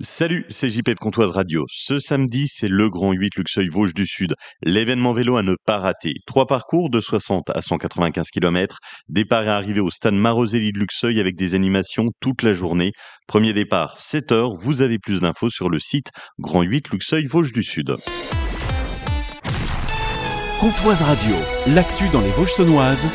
Salut, c'est JP de Comtoise Radio. Ce samedi, c'est le Grand 8 Luxeuil-Vosges du Sud. L'événement vélo à ne pas rater. 3 parcours de 60 à 195 km. Départ et arrivée au stade Maroselli de Luxeuil avec des animations toute la journée. Premier départ, 7h. Vous avez plus d'infos sur le site Grand 8 Luxeuil-Vosges du Sud. Comtoise Radio, l'actu dans les Vosges saunoises.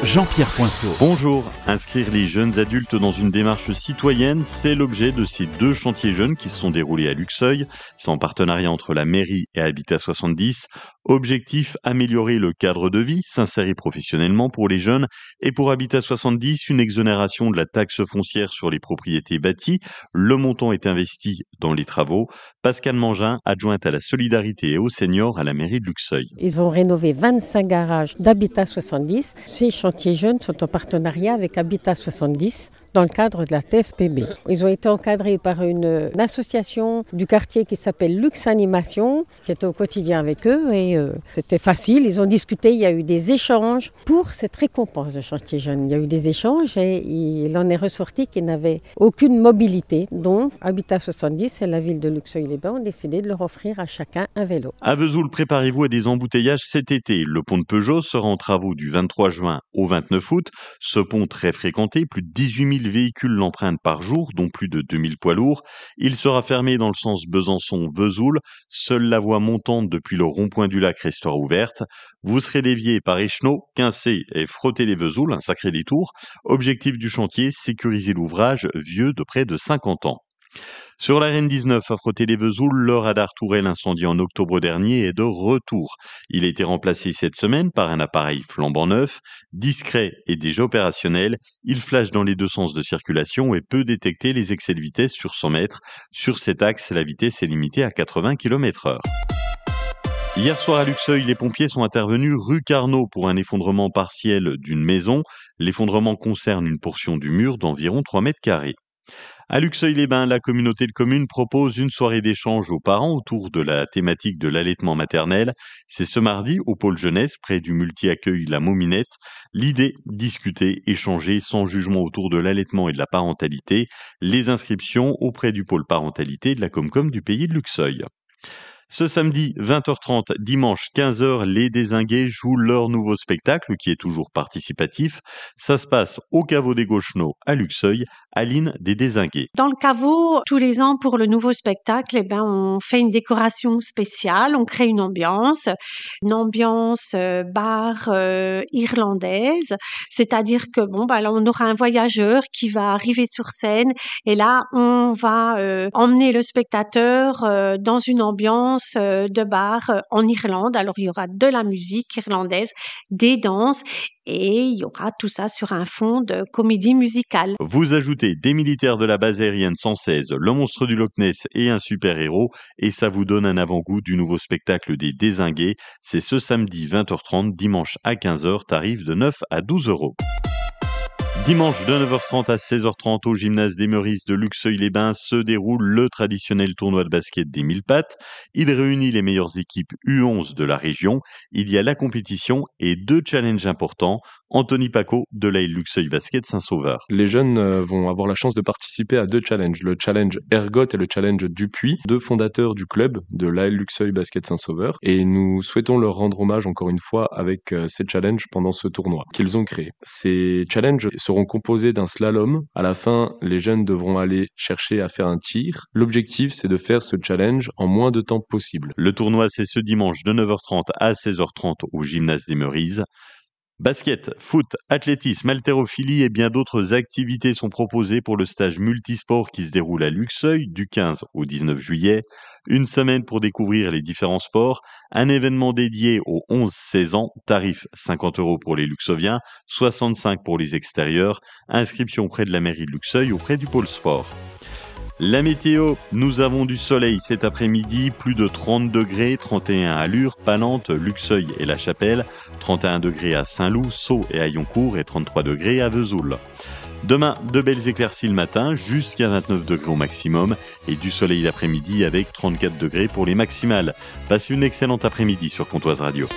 Jean-Pierre Poinceau. Bonjour. Inscrire les jeunes adultes dans une démarche citoyenne, c'est l'objet de ces 2 chantiers jeunes qui se sont déroulés à Luxeuil. C'est en partenariat entre la mairie et Habitat 70. Objectif, améliorer le cadre de vie, s'insérer professionnellement pour les jeunes. Et pour Habitat 70, une exonération de la taxe foncière sur les propriétés bâties. Le montant est investi dans les travaux. Pascal Mangin, adjointe à la solidarité et aux seniors à la mairie de Luxeuil. Ils vont rénover 25 garages d'Habitat 70. Ces chantiers jeunes sont en partenariat avec Habitat 70 dans le cadre de la TFPB. Ils ont été encadrés par une association du quartier qui s'appelle Lux Animation, qui était au quotidien avec eux et c'était facile. Ils ont discuté, il y a eu des échanges pour cette récompense de chantier jeune. Il y a eu des échanges et il en est ressorti qu'ils n'avaient aucune mobilité. Donc Habitat 70 et la ville de Luxeuil-les-Bains ont décidé de leur offrir à chacun un vélo. À Vesoul, préparez-vous à des embouteillages cet été. Le pont de Peugeot sera en travaux du 23 juin au 29 août. Ce pont très fréquenté, plus de 18 000 véhicules l'empruntent par jour, dont plus de 2000 poids lourds. Il sera fermé dans le sens Besançon-Vesoul. Seule la voie montante depuis le rond-point du lac restera ouverte. Vous serez dévié par Échenot, Quincé et Frotter-les-Vesoul, un sacré détour. Objectif du chantier, sécuriser l'ouvrage vieux de près de 50 ans. Sur la RN19 à Frotter-les-Vesoul, le radar Tourelle incendié en octobre dernier est de retour. Il a été remplacé cette semaine par un appareil flambant neuf, discret et déjà opérationnel. Il flash dans les 2 sens de circulation et peut détecter les excès de vitesse sur 100 mètres. Sur cet axe, la vitesse est limitée à 80 km/h. Hier soir à Luxeuil, les pompiers sont intervenus rue Carnot pour un effondrement partiel d'une maison. L'effondrement concerne une portion du mur d'environ 3 mètres carrés. À Luxeuil-les-Bains, la communauté de communes propose une soirée d'échange aux parents autour de la thématique de l'allaitement maternel. C'est ce mardi au pôle jeunesse, près du multi-accueil La Mominette. L'idée, discuter, échanger sans jugement autour de l'allaitement et de la parentalité. Les inscriptions auprès du pôle parentalité de la Comcom du pays de Luxeuil. Ce samedi, 20h30, dimanche 15h, les Dézingués jouent leur nouveau spectacle qui est toujours participatif. Ça se passe au caveau des Gauchenots à Luxeuil. Aline des Dézingués. Dans le caveau, tous les ans pour le nouveau spectacle, on fait une décoration spéciale, on crée une ambiance bar irlandaise, c'est-à-dire que là on aura un voyageur qui va arriver sur scène et là on va emmener le spectateur dans une ambiance de bar en Irlande. Alors il y aura de la musique irlandaise, des danses et il y aura tout ça sur un fond de comédie musicale. Vous ajoutez des militaires de la base aérienne 116, le monstre du Loch Ness et un super-héros et ça vous donne un avant-goût du nouveau spectacle des Dézingués. C'est ce samedi 20h30, dimanche à 15h, tarif de 9 à 12 €. Dimanche de 9h30 à 16h30 au gymnase des Meurices de Luxeuil-les-Bains se déroule le traditionnel tournoi de basket des 1000 pattes. Il réunit les meilleures équipes U11 de la région. Il y a la compétition et 2 challenges importants. Anthony Paco de l'AIL Luxeuil Basket Saint-Sauveur. Les jeunes vont avoir la chance de participer à 2 challenges, le challenge Ergot et le challenge Dupuis, 2 fondateurs du club de l'AIL Luxeuil Basket Saint-Sauveur. Et nous souhaitons leur rendre hommage encore une fois avec ces challenges pendant ce tournoi qu'ils ont créé. Ces challenges seront composés d'un slalom. À la fin, les jeunes devront aller chercher à faire un tir. L'objectif, c'est de faire ce challenge en moins de temps possible. Le tournoi, c'est ce dimanche de 9h30 à 16h30 au gymnase des Meurices. Basket, foot, athlétisme, haltérophilie et bien d'autres activités sont proposées pour le stage multisport qui se déroule à Luxeuil du 15 au 19 juillet. Une semaine pour découvrir les différents sports, un événement dédié aux 11-16 ans, tarif 50 € pour les luxoviens, 65 pour les extérieurs, inscription auprès de la mairie de Luxeuil auprès du pôle sport. La météo, nous avons du soleil cet après-midi, plus de 30 degrés, 31 à Lure, Palante, Luxeuil et La Chapelle, 31 degrés à Saint-Loup, Sceaux et Hayoncourt et 33 degrés à Vesoul. Demain, de belles éclaircies le matin, jusqu'à 29 degrés au maximum et du soleil l'après-midi avec 34 degrés pour les maximales. Passez une excellente après-midi sur Comtoise Radio.